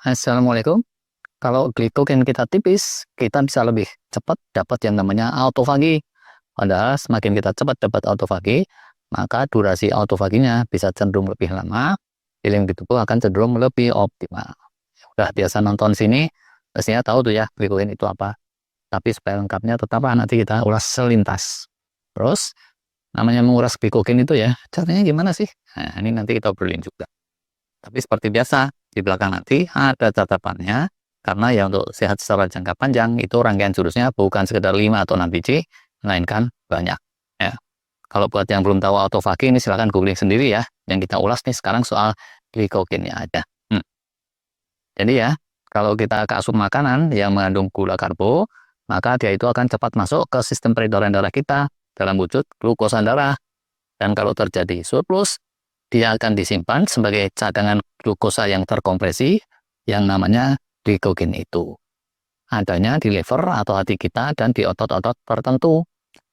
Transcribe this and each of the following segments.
Assalamualaikum. Kalau glikogen kita tipis, kita bisa lebih cepat dapat yang namanya autofagi. Padahal semakin kita cepat dapat autofagi, maka durasi autofaginya bisa cenderung lebih lama, healing di tubuh akan cenderung lebih optimal. Udah biasa nonton sini, pastinya tahu tuh ya glikogen itu apa. Tapi supaya lengkapnya tetap nanti kita ulas selintas. Terus, namanya menguras glikogen itu ya, caranya gimana sih? Nah, ini nanti kita obrolin juga. Tapi seperti biasa, di belakang nanti ada catatannya, karena ya untuk sehat secara jangka panjang, itu rangkaian jurusnya bukan sekedar 5 atau 6 biji, melainkan banyak. Ya. Kalau buat yang belum tahu autofagi, ini silahkan googling sendiri ya. Yang kita ulas nih sekarang soal glikogennya aja. Jadi ya, kalau kita konsumsi makanan yang mengandung gula karbo, maka dia itu akan cepat masuk ke sistem peredaran darah kita dalam wujud glukosa darah. Dan kalau terjadi surplus, dia akan disimpan sebagai cadangan glukosa yang terkompresi yang namanya glikogen itu. Adanya di liver atau hati kita dan di otot-otot tertentu.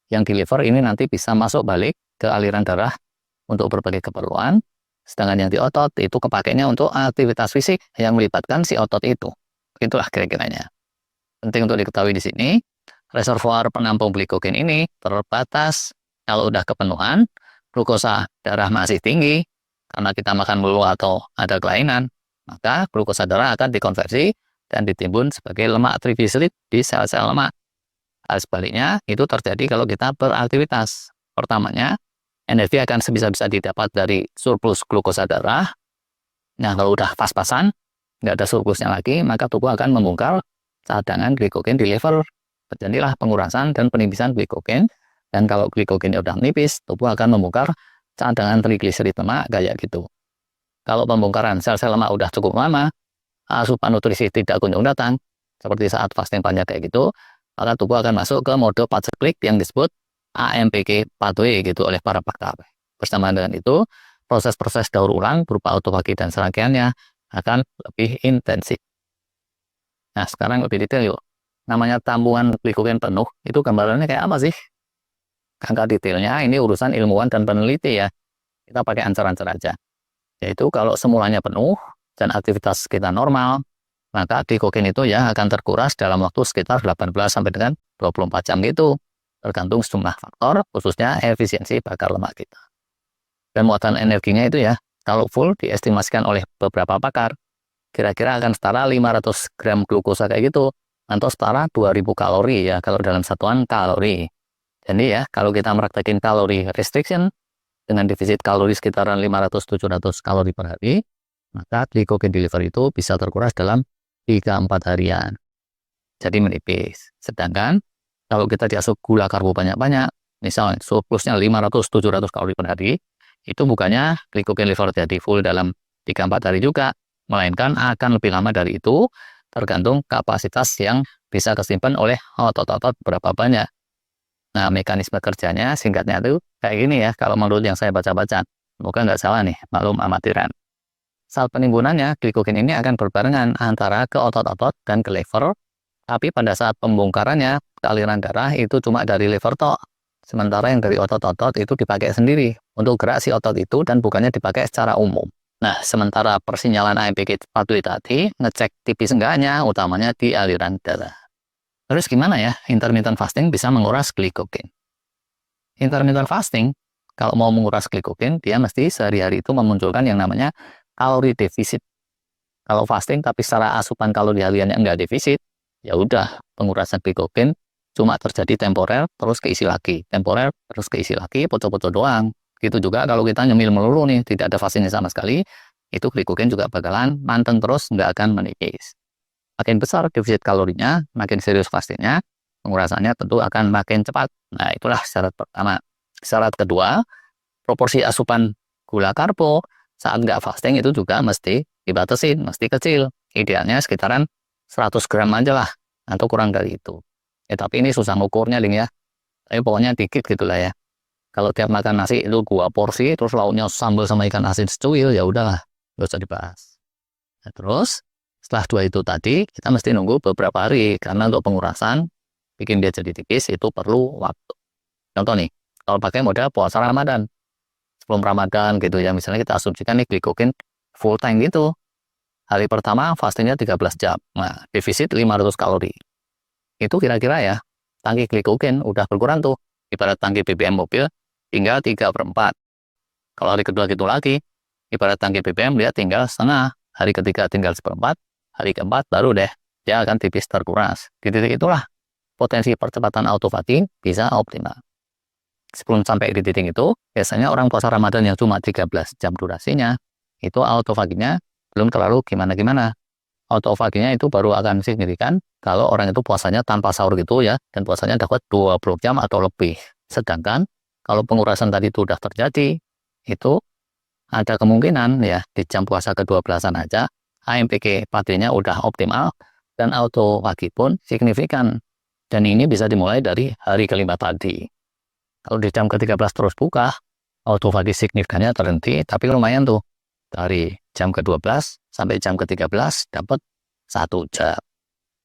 Yang di liver ini nanti bisa masuk balik ke aliran darah untuk berbagai keperluan, sedangkan yang di otot itu kepakainya untuk aktivitas fisik yang melibatkan si otot itu. Itulah kira-kiranya. Penting untuk diketahui di sini, reservoir penampung glikogen ini terbatas. Kalau udah kepenuhan, glukosa darah masih tinggi, karena kita makan mulu atau ada kelainan, maka glukosa darah akan dikonversi dan ditimbun sebagai lemak trigliserid di sel-sel lemak. Hal sebaliknya, itu terjadi kalau kita beraktivitas. Pertamanya, energi akan sebisa-bisa didapat dari surplus glukosa darah. Nah, kalau udah pas-pasan, nggak ada surplusnya lagi, maka tubuh akan membongkar cadangan glikogen di liver. Terjadilah pengurasan dan penipisan glikogen. Dan kalau glikogennya udah nipis, tubuh akan membongkar cadangan trigliserid lemak kayak gitu. Kalau pembongkaran sel-sel lemak udah cukup lama, asupan nutrisi tidak kunjung datang, seperti saat fasting panjang kayak gitu, maka tubuh akan masuk ke mode paceklik yang disebut AMPK pathway gitu oleh para pakar. Bersamaan dengan itu, proses-proses daur ulang berupa autofagi dan serangkaiannya akan lebih intensif. Nah, sekarang lebih detail yuk. Namanya tambungan glikogen penuh, itu gambarannya kayak apa sih? Angka detailnya ini urusan ilmuwan dan peneliti ya. Kita pakai ancar-ancar aja. Yaitu kalau semulanya penuh dan aktivitas kita normal, maka glikogen itu ya akan terkuras dalam waktu sekitar 18 sampai dengan 24 jam gitu. Tergantung sejumlah faktor, khususnya efisiensi bakar lemak kita. Dan muatan energinya itu ya, kalau full diestimasikan oleh beberapa pakar, kira-kira akan setara 500 gram glukosa kayak gitu, atau setara 2000 kalori ya, kalau dalam satuan kalori. Jadi ya, kalau kita meraktekin kalori restriction, dengan defisit kalori sekitaran 500-700 kalori per hari, maka glikogen di liver itu bisa terkuras dalam 3-4 harian. Jadi menipis. Sedangkan kalau kita diasup gula karbo banyak-banyak, misalnya surplusnya 500-700 kalori per hari, itu bukannya glikogen liver jadi full dalam 3-4 hari juga, melainkan akan lebih lama dari itu, tergantung kapasitas yang bisa kesimpan oleh otot-otot berapa banyak. Nah, mekanisme kerjanya singkatnya itu kayak gini ya, kalau menurut yang saya baca-baca. Semoga nggak salah nih, maklum amatiran. Saat penimbunannya, glikogen ini akan berbarengan antara ke otot-otot dan ke liver, tapi pada saat pembongkarannya, ke aliran darah itu cuma dari liver tok. Sementara yang dari otot-otot itu dipakai sendiri untuk gerak si otot itu dan bukannya dipakai secara umum. Nah, sementara persinyalan AMPK pathway tadi ngecek tipis enggaknya, utamanya di aliran darah. Terus gimana ya intermittent fasting bisa menguras glikogen? Intermittent fasting, kalau mau menguras glikogen, dia mesti sehari-hari itu memunculkan yang namanya kalori defisit. Kalau fasting tapi secara asupan kalori hariannya enggak defisit, ya udah pengurasan glikogen cuma terjadi temporer terus keisi lagi, temporer terus keisi lagi, pocong-pocong doang. Gitu juga kalau kita nyemil melulu nih, tidak ada fastingnya sama sekali, itu glikogen juga bakalan manteng terus, nggak akan menipis. Makin besar defisit kalorinya, makin serius fastingnya, pengurasannya tentu akan makin cepat. Nah, itulah syarat pertama. Syarat kedua, proporsi asupan gula karbo saat nggak fasting itu juga mesti dibatasin, mesti kecil. Idealnya sekitaran 100 gram aja lah, atau kurang dari itu. Tapi ini susah ngukurnya, Ling ya. Tapi pokoknya dikit gitulah ya. Kalau tiap makan nasi itu 2 porsi, terus lauknya sambal sama ikan asin secuil, ya udahlah, nggak usah dibahas. Nah, terus setelah 2 itu tadi, kita mesti nunggu beberapa hari, karena untuk pengurasan, bikin dia jadi tipis, itu perlu waktu. Contoh nih, kalau pakai mode puasa Ramadan, sebelum Ramadan gitu ya, misalnya kita asumsikan nih glikogen full tank gitu, Hari pertama fastingnya 13 jam. Nah, defisit 500 kalori. Itu kira-kira ya, tangki glikogen udah berkurang tuh. Ibarat tangki BBM mobil tinggal 3/4. Kalau hari kedua gitu lagi, ibarat tangki BBM dia tinggal setengah. Hari ketiga tinggal 1/4. Hari keempat baru deh dia akan tipis terkuras. Di titik itulah potensi percepatan autofagi bisa optimal. Sebelum sampai di titik itu, biasanya orang puasa Ramadan yang cuma 13 jam durasinya, itu autofaginya belum terlalu gimana-gimana. Autofaginya itu baru akan signifikan kalau orang itu puasanya tanpa sahur gitu ya, dan puasanya dapat 20 jam atau lebih. Sedangkan kalau pengurasan tadi itu sudah terjadi, itu ada kemungkinan ya di jam puasa ke-12an aja, AMPK paginya udah optimal, dan autofagi pun signifikan. Dan ini bisa dimulai dari hari kelima tadi. Kalau di jam ke-13 terus buka, autofagi signifikannya terhenti, tapi lumayan tuh. Dari jam ke-12 sampai jam ke-13 dapat 1 jam.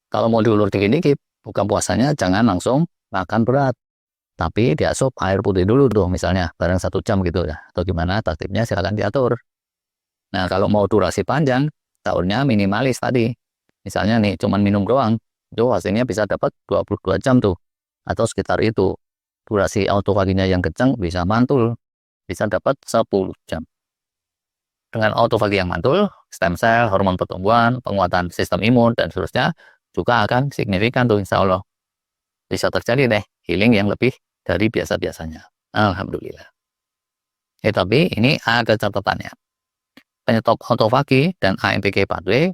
Kalau mau diulur dikit-dikit, buka puasanya jangan langsung makan berat. Tapi diasup air putih dulu tuh misalnya, bareng 1 jam gitu ya. Atau gimana tertibnya silahkan diatur. Nah kalau mau durasi panjang, sahurnya minimalis tadi. Misalnya nih cuman minum doang, itu hasilnya bisa dapat 22 jam tuh. Atau sekitar itu. Durasi autofaginya yang kencang bisa mantul. Bisa dapat 10 jam. Dengan autofagi yang mantul, stem cell, hormon pertumbuhan, penguatan sistem imun, dan seterusnya juga akan signifikan tuh insya Allah. Bisa terjadi deh healing yang lebih dari biasa-biasanya. Alhamdulillah. Tapi ini ada catatannya. Penyetop autofagi dan AMPK pathway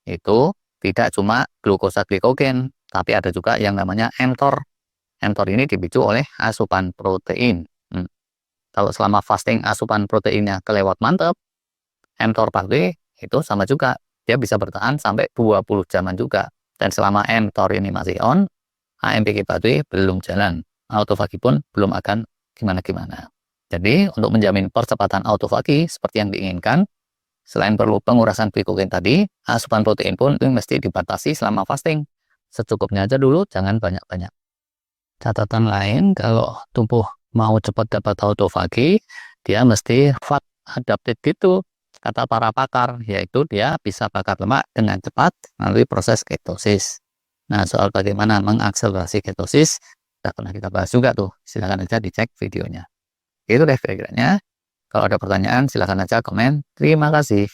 itu tidak cuma glukosa glikogen, tapi ada juga yang namanya mTOR. mTOR ini dipicu oleh asupan protein. Kalau selama fasting asupan proteinnya kelewat mantap, mTOR pathway itu sama juga. Dia bisa bertahan sampai 20 jaman juga. Dan selama mTOR ini masih on, AMPK pathway belum jalan. Autofagi pun belum akan gimana-gimana. Jadi, untuk menjamin percepatan autofagi seperti yang diinginkan, selain perlu pengurasan glikogen tadi, asupan protein pun itu mesti dibatasi selama fasting. Secukupnya aja dulu, jangan banyak-banyak. Catatan lain, kalau tubuh mau cepat dapat autofagi, dia mesti fat adapted gitu. Kata para pakar, yaitu dia bisa bakar lemak dengan cepat melalui proses ketosis. Nah, soal bagaimana mengakselerasi ketosis, sudah pernah kita bahas juga tuh. Silahkan aja dicek videonya. Itu deh kira-kiranya. Kalau ada pertanyaan, silahkan aja komen. Terima kasih.